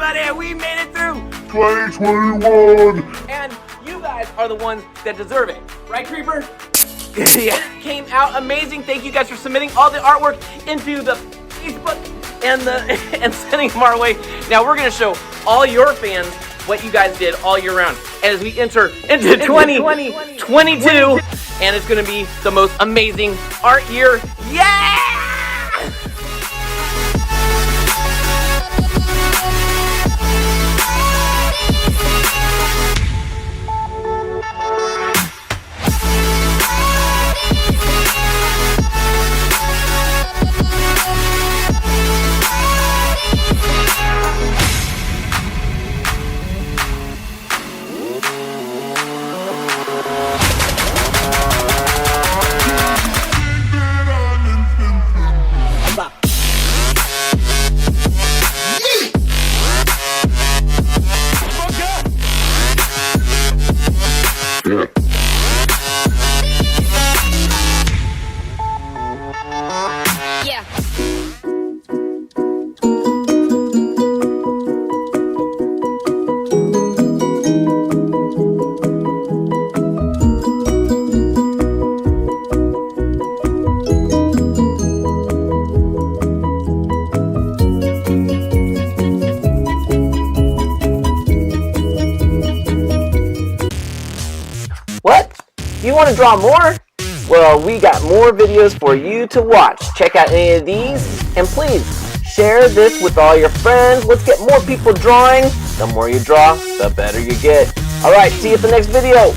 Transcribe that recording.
everybody! We made it through 2021! and you guys are the ones that deserve it. Right, Creeper? Yeah. It came out amazing. Thank you guys for submitting all the artwork into the Facebook and sending them our way. Now we're gonna show all your fans what you guys did all year round as we enter into 2022, and it's gonna be the most amazing art year. Yeah! Yeah. What? You want to draw more? Well, we got more videos for you to watch. Check out any of these, and please share this with all your friends. Let's get more people drawing. The more you draw, the better you get. All right, see you at the next video.